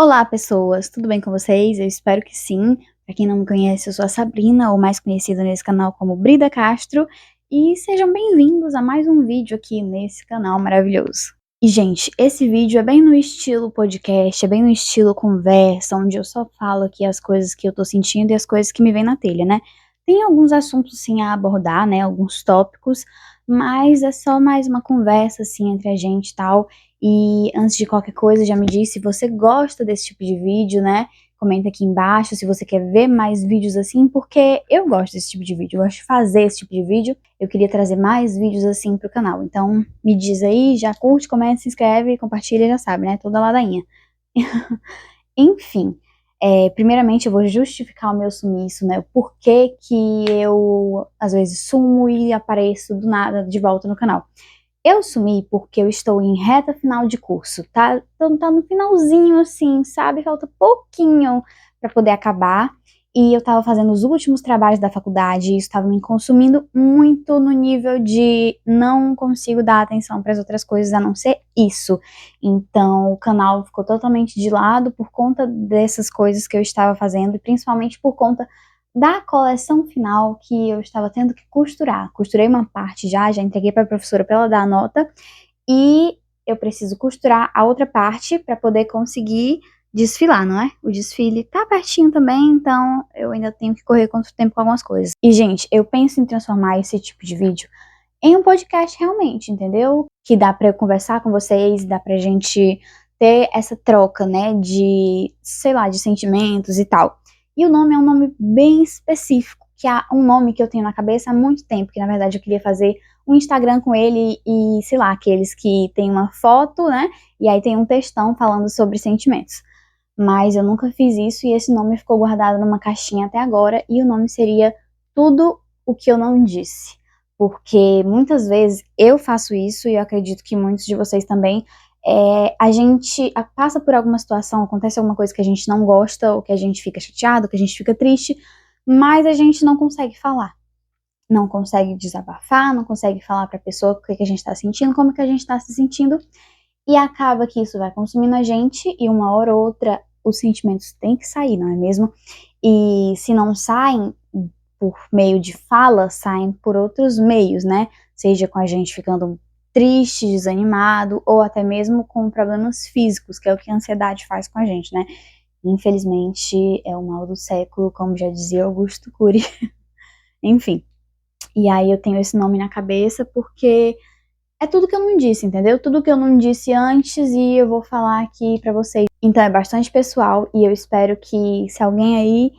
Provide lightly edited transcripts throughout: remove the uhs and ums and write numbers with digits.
Olá, pessoas! Tudo bem com vocês? Eu espero que sim. Para quem não me conhece, eu sou a Sabrina, ou mais conhecida nesse canal como Brida Castro, e sejam bem-vindos a mais um vídeo aqui nesse canal maravilhoso. E, gente, esse vídeo é bem no estilo podcast, é bem no estilo conversa, onde eu só falo aqui as coisas que eu tô sentindo e as coisas que me vêm na telha, né? Tem alguns assuntos, sim, a abordar, né? Alguns tópicos, mas é só mais uma conversa, assim, entre a gente e tal. E antes de qualquer coisa, já me diz se você gosta desse tipo de vídeo, né? Comenta aqui embaixo se você quer ver mais vídeos assim, porque eu gosto desse tipo de vídeo, eu gosto de fazer esse tipo de vídeo. Eu queria trazer mais vídeos assim pro canal. Então, me diz aí, já curte, comenta, se inscreve, compartilha, já sabe, né? Toda ladainha. Enfim, primeiramente eu vou justificar o meu sumiço, né? O porquê que eu, às vezes, sumo e apareço do nada de volta no canal. Eu sumi porque eu estou em reta final de curso, tá? Então tá no finalzinho assim, sabe? Falta pouquinho para poder acabar. E eu tava fazendo os últimos trabalhos da faculdade e isso tava me consumindo muito no nível de não consigo dar atenção para as outras coisas a não ser isso. Então o canal ficou totalmente de lado por conta dessas coisas que eu estava fazendo e principalmente por conta da coleção final que eu estava tendo que costurar. Costurei uma parte já entreguei para a professora para ela dar a nota, e eu preciso costurar a outra parte para poder conseguir desfilar, não é? O desfile tá pertinho também, então eu ainda tenho que correr contra o tempo com algumas coisas. E, gente, eu penso em transformar esse tipo de vídeo em um podcast realmente, entendeu? Que dá para eu conversar com vocês, dá pra gente ter essa troca, né, de, sei lá, de sentimentos e tal. E o nome é um nome bem específico, que é um nome que eu tenho na cabeça há muito tempo, que na verdade eu queria fazer um Instagram com ele e, sei lá, aqueles que tem uma foto, né, e aí tem um textão falando sobre sentimentos. Mas eu nunca fiz isso e esse nome ficou guardado numa caixinha até agora, e o nome seria Tudo o que eu não disse. Porque muitas vezes eu faço isso e eu acredito que muitos de vocês também. A gente passa por alguma situação, acontece alguma coisa que a gente não gosta, ou que a gente fica chateado, ou que a gente fica triste, mas a gente não consegue falar. Não consegue desabafar, não consegue falar pra pessoa o que a gente tá sentindo, como que a gente tá se sentindo, e acaba que isso vai consumindo a gente, e uma hora ou outra os sentimentos têm que sair, não é mesmo? E se não saem por meio de fala, saem por outros meios, né? Seja com a gente ficando triste, desanimado, ou até mesmo com problemas físicos, que é o que a ansiedade faz com a gente, né? Infelizmente, é o mal do século, como já dizia Augusto Cury. Enfim, e aí eu tenho esse nome na cabeça porque é tudo que eu não disse, entendeu? Tudo que eu não disse antes e eu vou falar aqui pra vocês. Então é bastante pessoal e eu espero que se alguém aí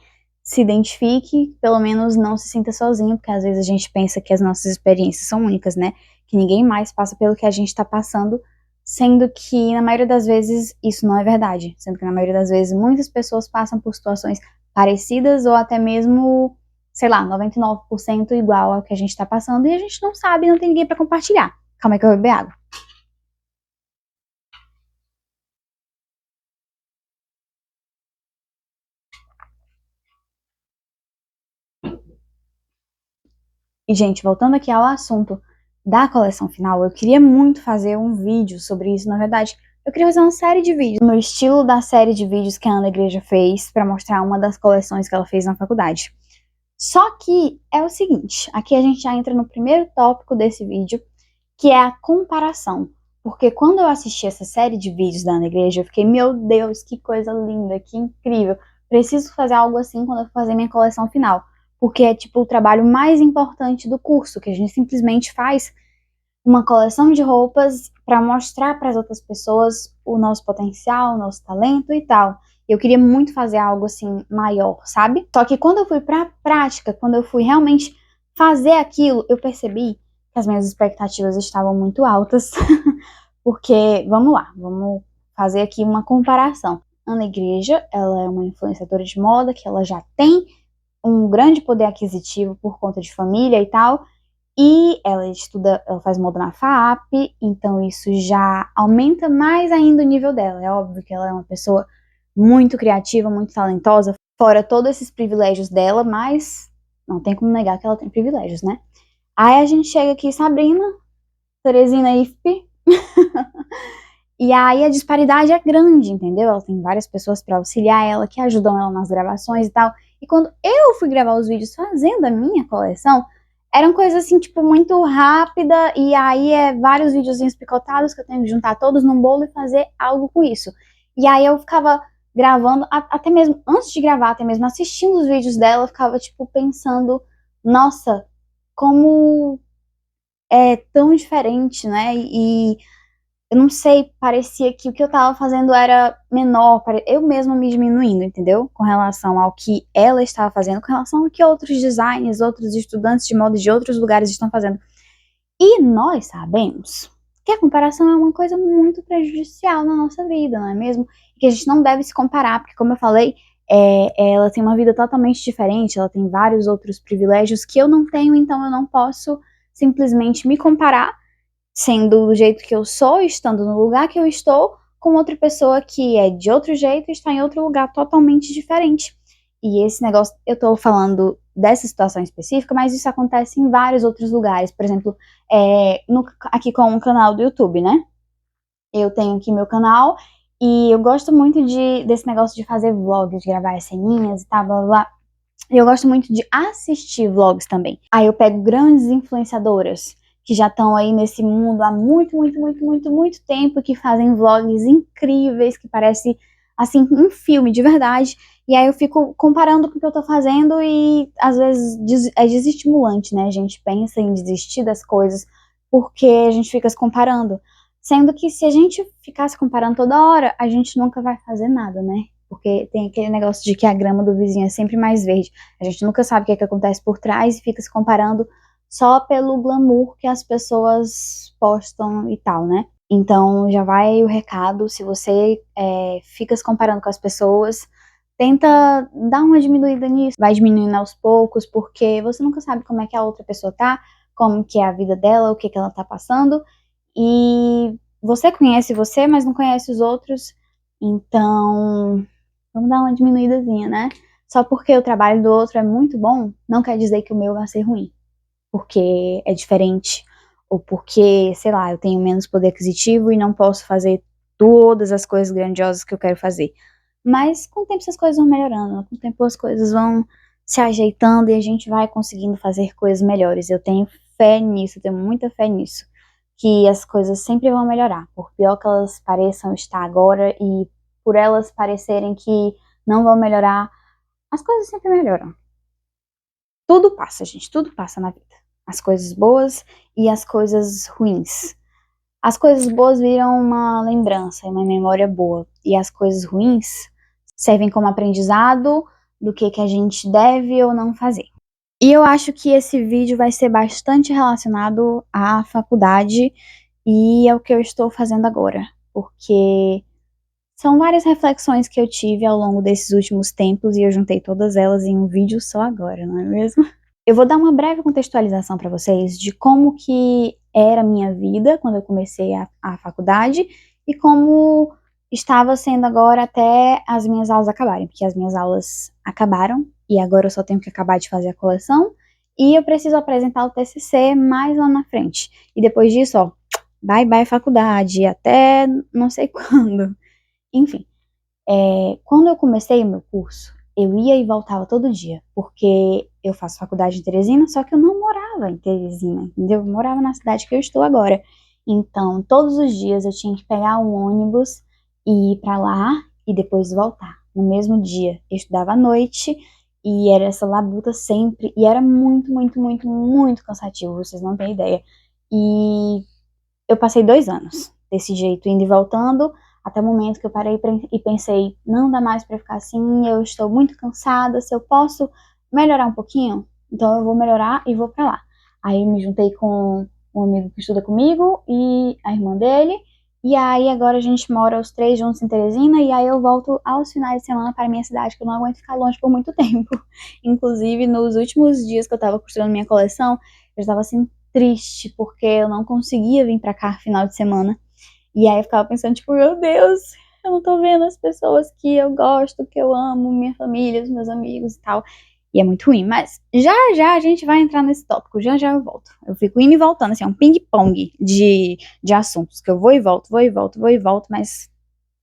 se identifique, pelo menos não se sinta sozinho, porque às vezes a gente pensa que as nossas experiências são únicas, né? Que ninguém mais passa pelo que a gente tá passando, sendo que na maioria das vezes isso não é verdade. Sendo que na maioria das vezes muitas pessoas passam por situações parecidas ou até mesmo, sei lá, 99% igual ao que a gente tá passando e a gente não sabe, não tem ninguém pra compartilhar. Calma aí que eu vou beber água. E, gente, voltando aqui ao assunto da coleção final, eu queria muito fazer um vídeo sobre isso. Na verdade, eu queria fazer uma série de vídeos, no estilo da série de vídeos que a Ana Igreja fez, pra mostrar uma das coleções que ela fez na faculdade. Só que é o seguinte, aqui a gente já entra no primeiro tópico desse vídeo, que é a comparação. Porque quando eu assisti essa série de vídeos da Ana Igreja, eu fiquei, meu Deus, que coisa linda, que incrível. Preciso fazer algo assim quando eu for fazer minha coleção final. Porque é tipo o trabalho mais importante do curso, que a gente simplesmente faz uma coleção de roupas para mostrar para as outras pessoas o nosso potencial, o nosso talento e tal. Eu queria muito fazer algo assim maior, sabe? Só que quando eu fui para a prática, quando eu fui realmente fazer aquilo, eu percebi que as minhas expectativas estavam muito altas, porque, vamos lá, vamos fazer aqui uma comparação. Ana Igreja, ela é uma influenciadora de moda, que ela já tem um grande poder aquisitivo por conta de família e tal, e ela estuda, ela faz moda na FAAP, então isso já aumenta mais ainda o nível dela. É óbvio que ela é uma pessoa muito criativa, muito talentosa, fora todos esses privilégios dela, mas não tem como negar que ela tem privilégios, né? Aí a gente chega aqui, Sabrina, Teresina IFP, E aí a disparidade é grande, entendeu? Ela tem várias pessoas pra auxiliar ela, que ajudam ela nas gravações e tal. E quando eu fui gravar os vídeos fazendo a minha coleção, eram coisas assim, tipo, muito rápida, e aí vários videozinhos picotados que eu tenho que juntar todos num bolo e fazer algo com isso. E aí eu ficava gravando, até mesmo antes de gravar, até mesmo assistindo os vídeos dela, eu ficava, tipo, pensando, nossa, como é tão diferente, né? E eu não sei, parecia que o que eu tava fazendo era menor, eu mesma me diminuindo, entendeu? Com relação ao que ela estava fazendo, com relação ao que outros designers, outros estudantes de moda de outros lugares estão fazendo. E nós sabemos que a comparação é uma coisa muito prejudicial na nossa vida, não é mesmo? Que a gente não deve se comparar, porque como eu falei, ela tem uma vida totalmente diferente, ela tem vários outros privilégios que eu não tenho, então eu não posso simplesmente me comparar sendo do jeito que eu sou, estando no lugar que eu estou, com outra pessoa que é de outro jeito e está em outro lugar totalmente diferente. E esse negócio, eu tô falando dessa situação específica, mas isso acontece em vários outros lugares. Por exemplo, aqui com o canal do YouTube, né? Eu tenho aqui meu canal e eu gosto muito desse negócio de fazer vlogs, de gravar as ceninhas e tal, blá blá blá. E eu gosto muito de assistir vlogs também. Aí eu pego grandes influenciadoras que já estão aí nesse mundo há muito, muito, muito, muito, muito tempo, que fazem vlogs incríveis, que parece, assim, um filme de verdade. E aí eu fico comparando com o que eu tô fazendo e, às vezes, é desestimulante, né? A gente pensa em desistir das coisas porque a gente fica se comparando. Sendo que se a gente ficar se comparando toda hora, a gente nunca vai fazer nada, né? Porque tem aquele negócio de que a grama do vizinho é sempre mais verde. A gente nunca sabe o que é que acontece por trás e fica se comparando só pelo glamour que as pessoas postam e tal, né? Então já vai aí o recado, se você fica se comparando com as pessoas, tenta dar uma diminuída nisso, vai diminuindo aos poucos, porque você nunca sabe como é que a outra pessoa tá, como que é a vida dela, o que que ela tá passando, e você conhece você, mas não conhece os outros, então vamos dar uma diminuídazinha, né? Só porque o trabalho do outro é muito bom, não quer dizer que o meu vai ser ruim, porque é diferente, ou porque, sei lá, eu tenho menos poder aquisitivo e não posso fazer todas as coisas grandiosas que eu quero fazer. Mas com o tempo essas coisas vão melhorando, com o tempo as coisas vão se ajeitando e a gente vai conseguindo fazer coisas melhores. Eu tenho fé nisso, eu tenho muita fé nisso, que as coisas sempre vão melhorar, por pior que elas pareçam estar agora e por elas parecerem que não vão melhorar, as coisas sempre melhoram. Tudo passa, gente, tudo passa na vida. As coisas boas e as coisas ruins. As coisas boas viram uma lembrança, uma memória boa. E as coisas ruins servem como aprendizado do que a gente deve ou não fazer. E eu acho que esse vídeo vai ser bastante relacionado à faculdade e ao que eu estou fazendo agora. Porque são várias reflexões que eu tive ao longo desses últimos tempos e eu juntei todas elas em um vídeo só agora, não é mesmo? Eu vou dar uma breve contextualização para vocês de como que era a minha vida quando eu comecei a faculdade e como estava sendo agora até as minhas aulas acabarem, porque as minhas aulas acabaram e agora eu só tenho que acabar de fazer a coleção e eu preciso apresentar o TCC mais lá na frente. E depois disso, ó, bye bye faculdade, até não sei quando. Enfim, quando eu comecei o meu curso, eu ia e voltava todo dia, porque eu faço faculdade em Teresina, só que eu não morava em Teresina, entendeu? Eu morava na cidade que eu estou agora. Então, todos os dias eu tinha que pegar um ônibus e ir pra lá e depois voltar. No mesmo dia, eu estudava à noite e era essa labuta sempre, e era muito, muito, muito, muito cansativo, vocês não têm ideia. E eu passei 2 anos desse jeito, indo e voltando, até o momento que eu parei e pensei, não dá mais pra ficar assim, eu estou muito cansada, se eu posso melhorar um pouquinho, então eu vou melhorar e vou pra lá. Aí eu me juntei com um amigo que estuda comigo e a irmã dele, e aí agora a gente mora os 3 juntos em Teresina, e aí eu volto aos finais de semana para minha cidade, que eu não aguento ficar longe por muito tempo. Inclusive, nos últimos dias que eu tava costurando minha coleção, eu estava assim triste, porque eu não conseguia vir pra cá final de semana. E aí eu ficava pensando, tipo, meu Deus, eu não tô vendo as pessoas que eu gosto, que eu amo, minha família, os meus amigos e tal. E é muito ruim, mas já já a gente vai entrar nesse tópico, já já eu volto. Eu fico indo e voltando, assim, é um ping-pong de assuntos, que eu vou e volto, vou e volto, vou e volto, mas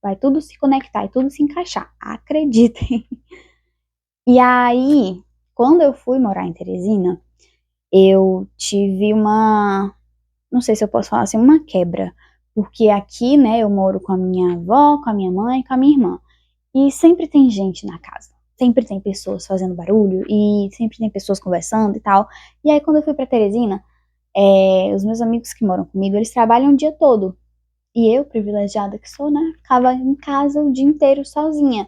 vai tudo se conectar e tudo se encaixar, acreditem. E aí, quando eu fui morar em Teresina, eu tive uma, não sei se eu posso falar assim, uma quebra. Porque aqui, né, eu moro com a minha avó, com a minha mãe, com a minha irmã. E sempre tem gente na casa. Sempre tem pessoas fazendo barulho e sempre tem pessoas conversando e tal. E aí, quando eu fui pra Teresina, os meus amigos que moram comigo, eles trabalham o dia todo. E eu, privilegiada que sou, né, ficava em casa o dia inteiro sozinha.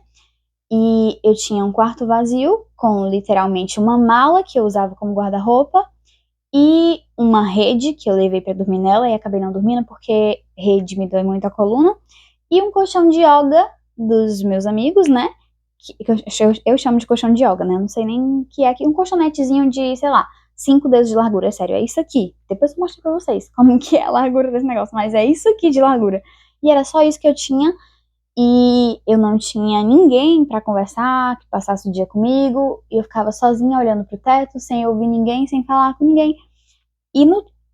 E eu tinha um quarto vazio, com literalmente uma mala que eu usava como guarda-roupa e uma rede que eu levei pra dormir nela e acabei não dormindo porque rede me dói muito a coluna. E um colchão de yoga dos meus amigos, né? Eu chamo de colchão de yoga, né? Eu não sei nem o que é aqui. Um colchonetezinho de, sei lá, 5 dedos de largura. É sério, é isso aqui. Depois eu mostro pra vocês como que é a largura desse negócio. Mas é isso aqui de largura. E era só isso que eu tinha. E eu não tinha ninguém pra conversar, que passasse o dia comigo. E eu ficava sozinha olhando pro teto, sem ouvir ninguém, sem falar com ninguém. E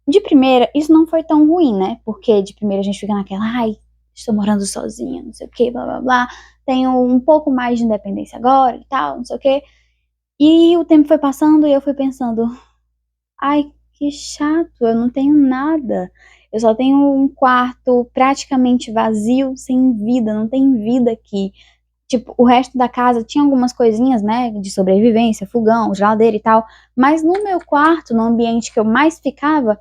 de primeira, isso não foi tão ruim, né? Porque de primeira a gente fica naquela, ai, estou morando sozinha, não sei o que, blá blá blá. Tenho um pouco mais de independência agora e tal, não sei o que. E o tempo foi passando e eu fui pensando, ai, que chato, eu não tenho nada. Eu só tenho um quarto praticamente vazio, sem vida, não tem vida aqui. Tipo, o resto da casa tinha algumas coisinhas, né, de sobrevivência, fogão, geladeira e tal, mas no meu quarto, no ambiente que eu mais ficava,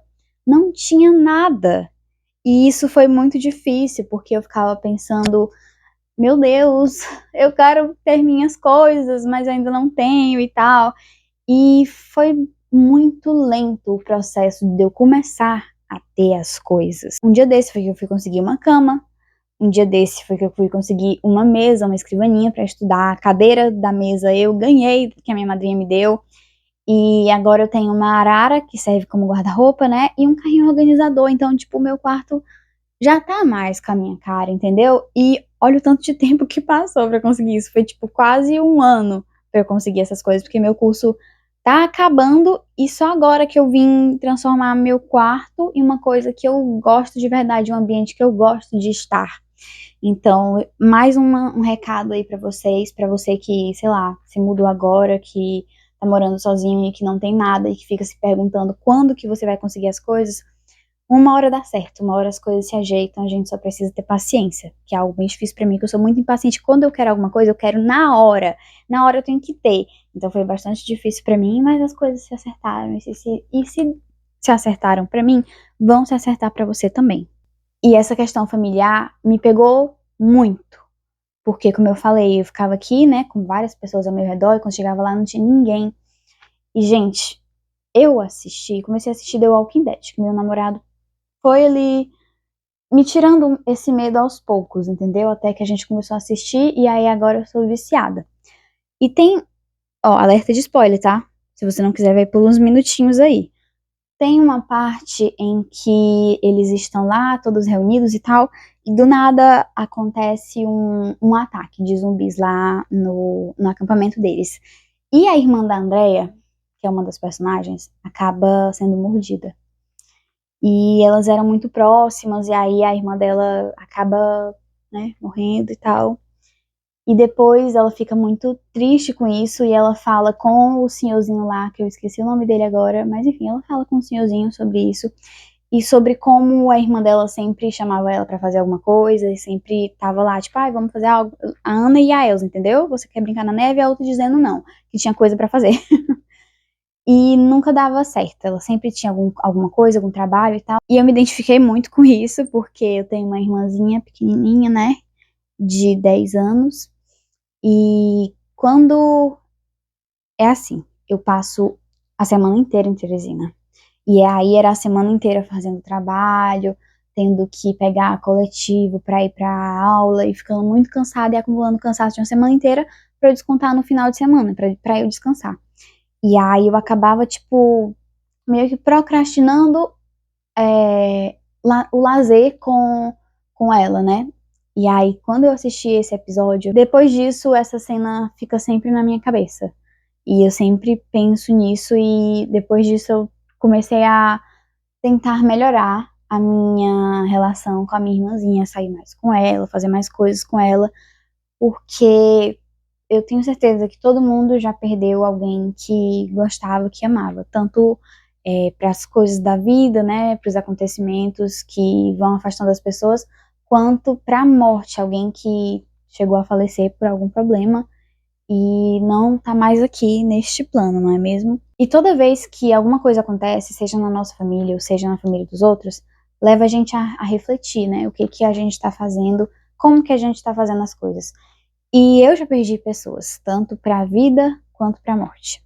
não tinha nada. E isso foi muito difícil, porque eu ficava pensando, meu Deus, eu quero ter minhas coisas, mas ainda não tenho e tal. E foi muito lento o processo de eu começar a ter as coisas. Um dia desse foi que eu fui conseguir uma cama. Um dia desse foi que eu fui conseguir uma mesa, uma escrivaninha para estudar. A cadeira da mesa eu ganhei, que a minha madrinha me deu. E agora eu tenho uma arara, que serve como guarda-roupa, né? E um carrinho organizador. Então, tipo, o meu quarto já tá mais com a minha cara, entendeu? E olha o tanto de tempo que passou pra conseguir isso. Foi, tipo, quase um ano pra eu conseguir essas coisas, porque meu curso tá acabando e só agora que eu vim transformar meu quarto em uma coisa que eu gosto de verdade, um ambiente que eu gosto de estar. Então, mais um recado aí pra você que, sei lá, se mudou agora, que tá morando sozinho e que não tem nada e que fica se perguntando quando que você vai conseguir as coisas. Uma hora dá certo, uma hora as coisas se ajeitam, a gente só precisa ter paciência, que é algo bem difícil pra mim, que eu sou muito impaciente. Quando eu quero alguma coisa, eu quero na hora eu tenho que ter. Então foi bastante difícil pra mim, mas as coisas se acertaram, e se acertaram pra mim, vão se acertar pra você também. E essa questão familiar me pegou muito, porque como eu falei, eu ficava aqui, né, com várias pessoas ao meu redor, e quando chegava lá não tinha ninguém. E, gente, comecei a assistir The Walking Dead, que meu namorado foi ele me tirando esse medo aos poucos, entendeu? Até que a gente começou a assistir e aí agora eu sou viciada. E tem, ó, alerta de spoiler, tá? Se você não quiser ver por uns minutinhos aí. Tem uma parte em que eles estão lá, todos reunidos e tal, e do nada acontece um ataque de zumbis lá no acampamento deles. E a irmã da Andrea, que é uma das personagens, acaba sendo mordida. E elas eram muito próximas, e aí a irmã dela acaba, né, morrendo e tal. E depois ela fica muito triste com isso, e ela fala com o senhorzinho lá, que eu esqueci o nome dele agora, mas enfim, ela fala com o senhorzinho sobre isso. E sobre como a irmã dela sempre chamava ela pra fazer alguma coisa, e sempre tava lá, tipo, ai, vamos fazer algo. A Ana e a Elsa, entendeu? Você quer brincar na neve, e a outra dizendo não, que tinha coisa pra fazer. E nunca dava certo, ela sempre tinha alguma coisa, algum trabalho e tal. E eu me identifiquei muito com isso, porque eu tenho uma irmãzinha pequenininha, né, de 10 anos. E quando é assim, eu passo a semana inteira em Teresina. E aí era a semana inteira fazendo trabalho, tendo que pegar coletivo pra ir pra aula e ficando muito cansada e acumulando cansaço de uma semana inteira pra eu descontar no final de semana, pra eu descansar. E aí eu acabava, tipo, meio que procrastinando o lazer com ela, né? E aí, quando eu assisti esse episódio, depois disso, essa cena fica sempre na minha cabeça. E eu sempre penso nisso e depois disso eu comecei a tentar melhorar a minha relação com a minha irmãzinha, sair mais com ela, fazer mais coisas com ela, porque eu tenho certeza que todo mundo já perdeu alguém que gostava, que amava, tanto para as coisas da vida, né, para os acontecimentos que vão afastando as pessoas, quanto para a morte, alguém que chegou a falecer por algum problema e não tá mais aqui neste plano, não é mesmo? E toda vez que alguma coisa acontece, seja na nossa família ou seja na família dos outros, leva a gente a refletir, né? O que que a gente tá fazendo, como que a gente tá fazendo as coisas. E eu já perdi pessoas, tanto para a vida quanto para a morte.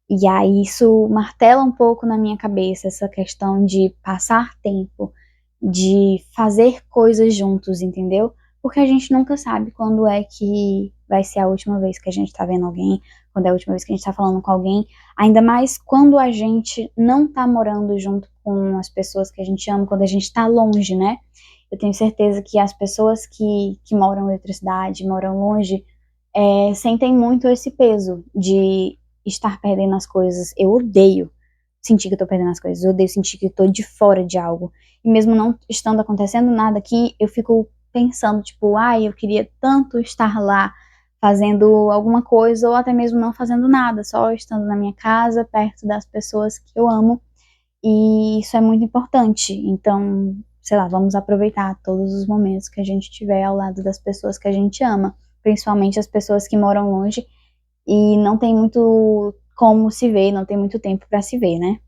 E aí isso martela um pouco na minha cabeça essa questão de passar tempo, de fazer coisas juntos, entendeu? Porque a gente nunca sabe quando é que vai ser a última vez que a gente tá vendo alguém, quando é a última vez que a gente tá falando com alguém, ainda mais quando a gente não tá morando junto com as pessoas que a gente ama, quando a gente tá longe, né? Eu tenho certeza que as pessoas que moram em outra cidade, moram longe, sentem muito esse peso de estar perdendo as coisas. Eu odeio sentir que eu tô perdendo as coisas, eu odeio sentir que eu tô de fora de algo. E mesmo não estando acontecendo nada aqui, eu fico pensando, tipo, ai, eu queria tanto estar lá fazendo alguma coisa, ou até mesmo não fazendo nada, só estando na minha casa, perto das pessoas que eu amo. E isso é muito importante. Então, sei lá, vamos aproveitar todos os momentos que a gente tiver ao lado das pessoas que a gente ama, principalmente as pessoas que moram longe e não tem muito como se ver, não tem muito tempo para se ver, né?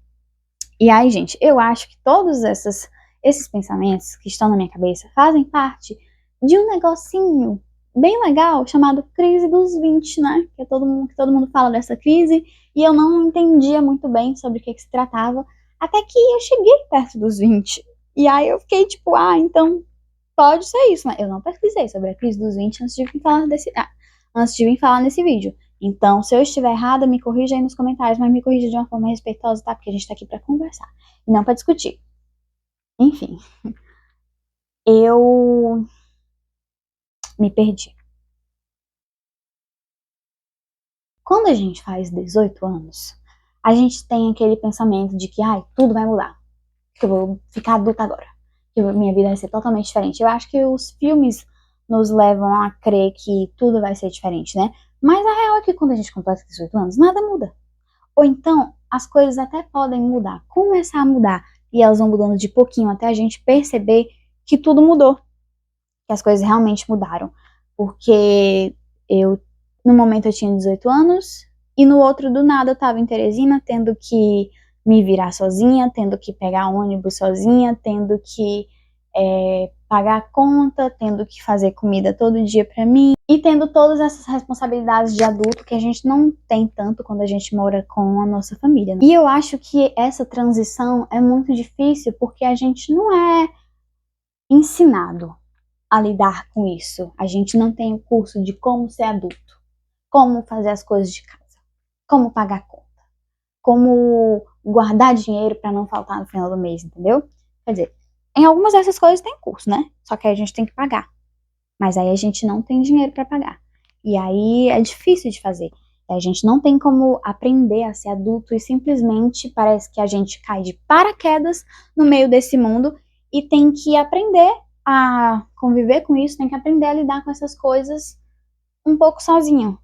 E aí, gente, eu acho que todos esses pensamentos que estão na minha cabeça fazem parte de um negocinho bem legal chamado crise dos 20, né? Que todo mundo fala dessa crise e eu não entendia muito bem sobre o que se tratava, até que eu cheguei perto dos 20. E aí eu fiquei tipo, ah, então pode ser isso, né? Eu não pesquisei sobre a crise dos 20 antes de vir falar nesse vídeo. Então, se eu estiver errada, me corrija aí nos comentários, mas me corrija de uma forma respeitosa, tá? Porque a gente tá aqui pra conversar e não pra discutir. Enfim, eu me perdi. Quando a gente faz 18 anos, a gente tem aquele pensamento de que, ai, tudo vai mudar, que eu vou ficar adulta agora, que minha vida vai ser totalmente diferente. Eu acho que os filmes nos levam a crer que tudo vai ser diferente, né? Mas a real é que quando a gente completa 18 anos, nada muda. Ou então, as coisas até podem mudar, começar a mudar, e elas vão mudando de pouquinho até a gente perceber que tudo mudou, que as coisas realmente mudaram. Porque eu, no momento eu tinha 18 anos, e no outro do nada eu tava em Teresina, tendo que me virar sozinha, tendo que pegar ônibus sozinha, tendo que pagar a conta, tendo que fazer comida todo dia pra mim, e tendo todas essas responsabilidades de adulto que a gente não tem tanto quando a gente mora com a nossa família, né? E eu acho que essa transição é muito difícil porque a gente não é ensinado a lidar com isso. A gente não tem o curso de como ser adulto, como fazer as coisas de casa, como pagar a conta, como guardar dinheiro para não faltar no final do mês, entendeu? Quer dizer, em algumas dessas coisas tem curso, né? Só que aí a gente tem que pagar. Mas aí a gente não tem dinheiro para pagar. E aí é difícil de fazer. A gente não tem como aprender a ser adulto e simplesmente parece que a gente cai de paraquedas no meio desse mundo e tem que aprender a conviver com isso, tem que aprender a lidar com essas coisas um pouco sozinho.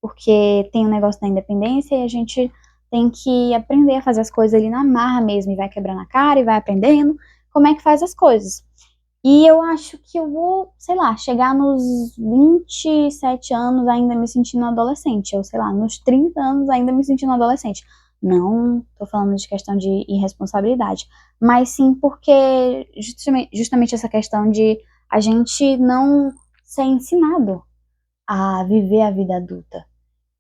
Porque tem o negócio da independência e a gente tem que aprender a fazer as coisas ali na marra mesmo, e vai quebrando a cara e vai aprendendo como é que faz as coisas. E eu acho que eu vou, sei lá, chegar nos 27 anos ainda me sentindo adolescente, ou sei lá, nos 30 anos ainda me sentindo adolescente. Não tô falando de questão de irresponsabilidade, mas sim porque justamente essa questão de a gente não ser ensinado a viver a vida adulta.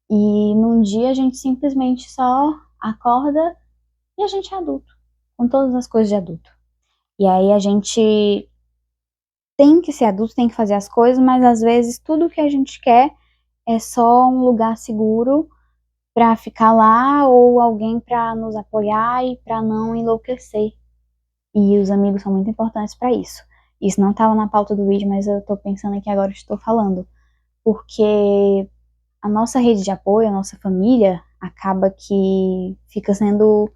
E num dia a gente simplesmente só acorda e a gente é adulto, com todas as coisas de adulto. E aí a gente tem que ser adulto, tem que fazer as coisas, mas às vezes tudo que a gente quer é só um lugar seguro para ficar lá ou alguém para nos apoiar e para não enlouquecer. E os amigos são muito importantes para isso. Isso não estava na pauta do vídeo, mas eu tô pensando aqui agora, estou falando. Porque a nossa rede de apoio, a nossa família, acaba que fica sendo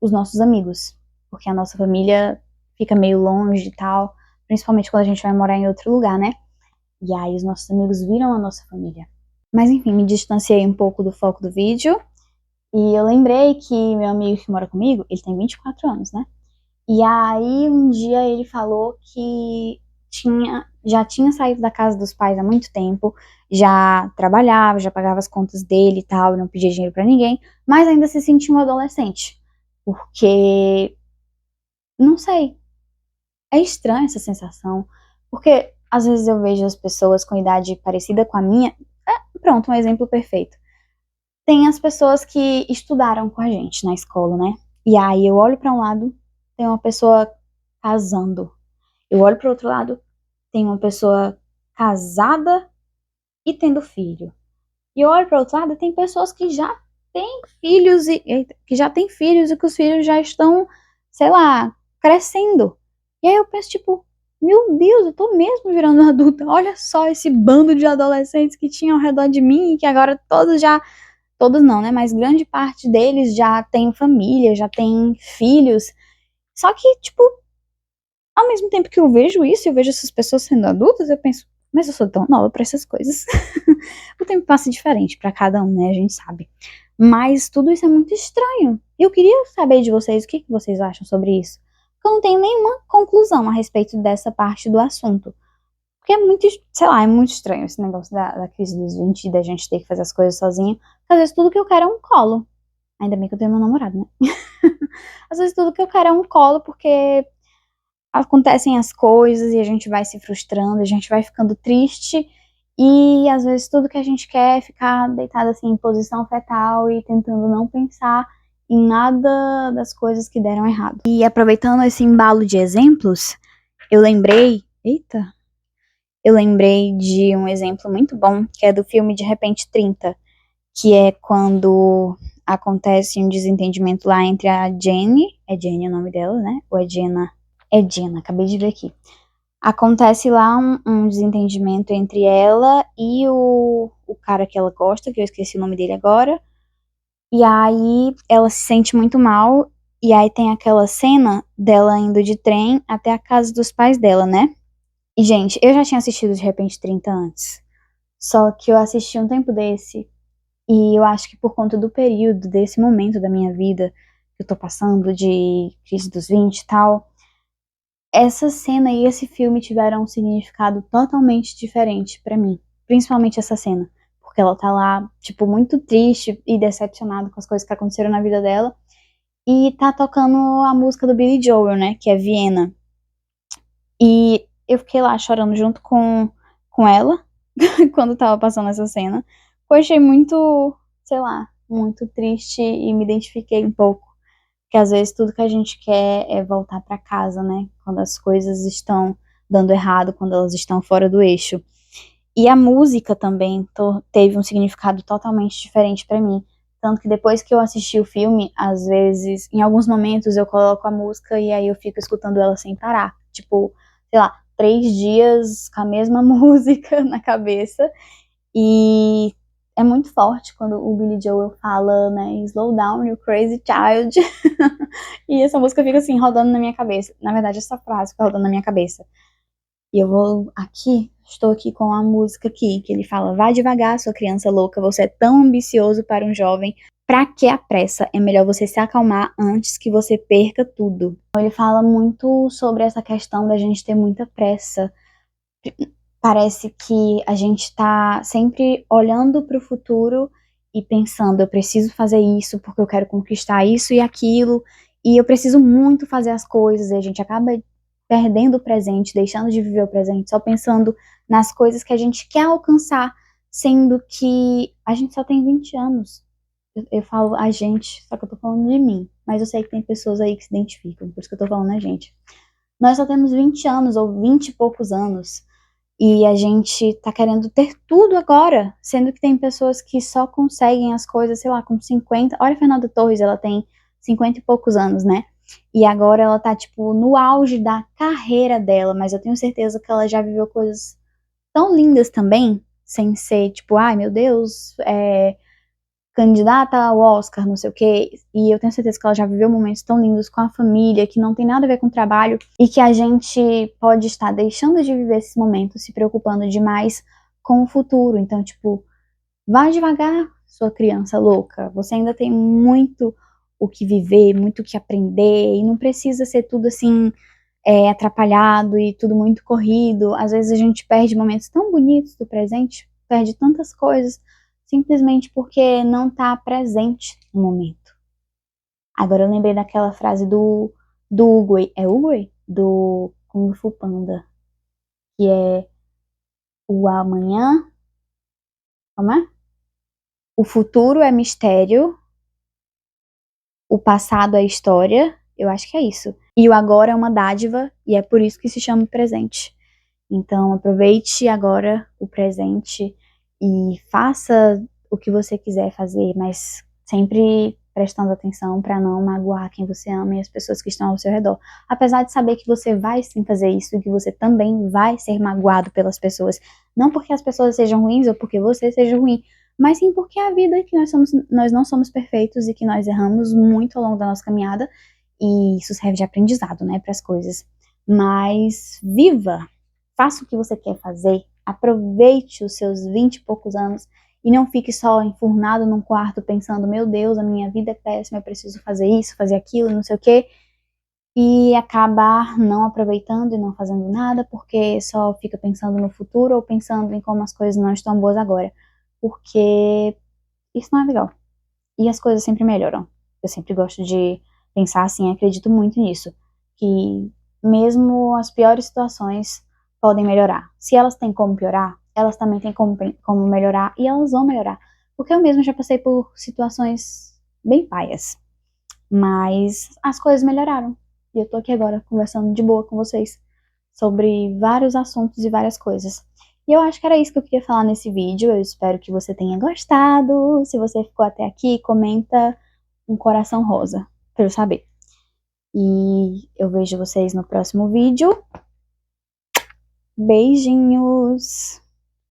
os nossos amigos. Porque a nossa família fica meio longe e tal, principalmente quando a gente vai morar em outro lugar, né? E aí os nossos amigos viram a nossa família. Mas enfim, me distanciei um pouco do foco do vídeo. E eu lembrei que meu amigo que mora comigo, ele tem 24 anos, né? E aí um dia ele falou que já tinha saído da casa dos pais há muito tempo, já trabalhava, já pagava as contas dele e tal, não pedia dinheiro pra ninguém, mas ainda se sentia um adolescente. Porque, não sei, é estranha essa sensação. Porque às vezes eu vejo as pessoas com idade parecida com a minha. Pronto, um exemplo perfeito. Tem as pessoas que estudaram com a gente na escola, né? E aí eu olho pra um lado, tem uma pessoa casando. Eu olho pro outro lado, tem uma pessoa casada e tendo filho. E eu olho pro outro lado, tem pessoas que já têm filhos e que os filhos já estão, sei lá, crescendo. E aí eu penso, tipo, meu Deus, eu tô mesmo virando adulta. Olha só esse bando de adolescentes que tinha ao redor de mim e que agora todos não, né? Mas grande parte deles já tem família, já tem filhos. Só que, tipo, ao mesmo tempo que eu vejo isso, eu vejo essas pessoas sendo adultas, eu penso, mas eu sou tão nova pra essas coisas. O tempo passa diferente pra cada um, né? A gente sabe. Mas tudo isso é muito estranho. Eu queria saber de vocês o que vocês acham sobre isso. Porque eu não tenho nenhuma conclusão a respeito dessa parte do assunto. Porque é muito, sei lá, é muito estranho esse negócio da crise dos 20 e da gente ter que fazer as coisas sozinho. Porque às vezes tudo que eu quero é um colo. Ainda bem que eu tenho meu namorado, né? Às vezes tudo que eu quero é um colo, porque acontecem as coisas e a gente vai se frustrando, a gente vai ficando triste e às vezes tudo que a gente quer é ficar deitado assim em posição fetal e tentando não pensar em nada das coisas que deram errado. E aproveitando esse embalo de exemplos, eu lembrei de um exemplo muito bom, que é do filme De Repente 30, que é quando acontece um desentendimento lá entre a Jenny, é Jenny o nome dela, né? Ou é Jenna? É Jenna, acabei de ver aqui. Acontece lá um desentendimento entre ela e o cara que ela gosta, que eu esqueci o nome dele agora. E aí ela se sente muito mal. E aí tem aquela cena dela indo de trem até a casa dos pais dela, né? E, gente, eu já tinha assistido De Repente 30 antes. Só que eu assisti um tempo desse. E eu acho que por conta do período, desse momento da minha vida que eu tô passando, de crise dos 20 e tal, essa cena e esse filme tiveram um significado totalmente diferente pra mim. Principalmente essa cena. Porque ela tá lá, tipo, muito triste e decepcionada com as coisas que aconteceram na vida dela. E tá tocando a música do Billy Joel, né? Que é Viena. E eu fiquei lá chorando junto com ela quando tava passando essa cena. Eu achei muito, sei lá, muito triste e me identifiquei um pouco. Porque às vezes tudo que a gente quer é voltar pra casa, né? Quando as coisas estão dando errado, quando elas estão fora do eixo. E a música também teve um significado totalmente diferente pra mim. Tanto que depois que eu assisti o filme, às vezes, em alguns momentos eu coloco a música e aí eu fico escutando ela sem parar. Tipo, sei lá, 3 dias com a mesma música na cabeça. E é muito forte quando o Billy Joel fala, né, slow down, you crazy child. E essa música fica assim, rodando na minha cabeça. Na verdade, essa frase fica rodando na minha cabeça. E eu estou aqui com a música aqui, que ele fala, vai devagar, sua criança louca, você é tão ambicioso para um jovem. Pra que a pressa? É melhor você se acalmar antes que você perca tudo. Ele fala muito sobre essa questão da gente ter muita pressa. Parece que a gente tá sempre olhando para o futuro e pensando, eu preciso fazer isso porque eu quero conquistar isso e aquilo, e eu preciso muito fazer as coisas, e a gente acaba perdendo o presente, deixando de viver o presente, só pensando nas coisas que a gente quer alcançar, sendo que a gente só tem 20 anos. Eu falo a gente, só que eu tô falando de mim, mas eu sei que tem pessoas aí que se identificam, por isso que eu tô falando a gente. Nós só temos 20 anos, ou 20 e poucos anos, e a gente tá querendo ter tudo agora, sendo que tem pessoas que só conseguem as coisas, sei lá, com 50. Olha a Fernanda Torres, ela tem 50 e poucos anos, né? E agora ela tá, tipo, no auge da carreira dela, mas eu tenho certeza que ela já viveu coisas tão lindas também, sem ser tipo, ai meu Deus, candidata ao Oscar, não sei o quê. E eu tenho certeza que ela já viveu momentos tão lindos com a família, que não tem nada a ver com o trabalho, e que a gente pode estar deixando de viver esses momentos, se preocupando demais com o futuro. Então, tipo, vá devagar, sua criança louca. Você ainda tem muito o que viver, muito o que aprender, e não precisa ser tudo assim, atrapalhado e tudo muito corrido. Às vezes a gente perde momentos tão bonitos do presente, perde tantas coisas, simplesmente porque não está presente no momento. Agora eu lembrei daquela frase do Uguay, é Uguay? Do Kung Fu Panda, que é o amanhã, como é? O futuro é mistério, o passado é história, eu acho que é isso. E o agora é uma dádiva, e é por isso que se chama presente. Então, aproveite agora o presente e faça o que você quiser fazer, mas sempre prestando atenção para não magoar quem você ama e as pessoas que estão ao seu redor. Apesar de saber que você vai sim fazer isso e que você também vai ser magoado pelas pessoas, não porque as pessoas sejam ruins ou porque você seja ruim, mas sim porque a vida é que nós não somos perfeitos e que nós erramos muito ao longo da nossa caminhada, e isso serve de aprendizado, né, para as coisas. Mas viva! Faça o que você quer fazer, aproveite os seus 20 e poucos anos e não fique só enfurnado num quarto pensando, meu Deus, a minha vida é péssima, eu preciso fazer isso, fazer aquilo, não sei o quê, e acabar não aproveitando e não fazendo nada porque só fica pensando no futuro ou pensando em como as coisas não estão boas agora, porque isso não é legal. E as coisas sempre melhoram. Eu sempre gosto de pensar assim, acredito muito nisso, que mesmo as piores situações podem melhorar. Se elas têm como piorar, elas também têm como melhorar, e elas vão melhorar. Porque eu mesmo já passei por situações bem paias, mas as coisas melhoraram. E eu tô aqui agora conversando de boa com vocês sobre vários assuntos e várias coisas. E eu acho que era isso que eu queria falar nesse vídeo. Eu espero que você tenha gostado. Se você ficou até aqui, comenta um coração rosa pra eu saber. E eu vejo vocês no próximo vídeo. Beijinhos!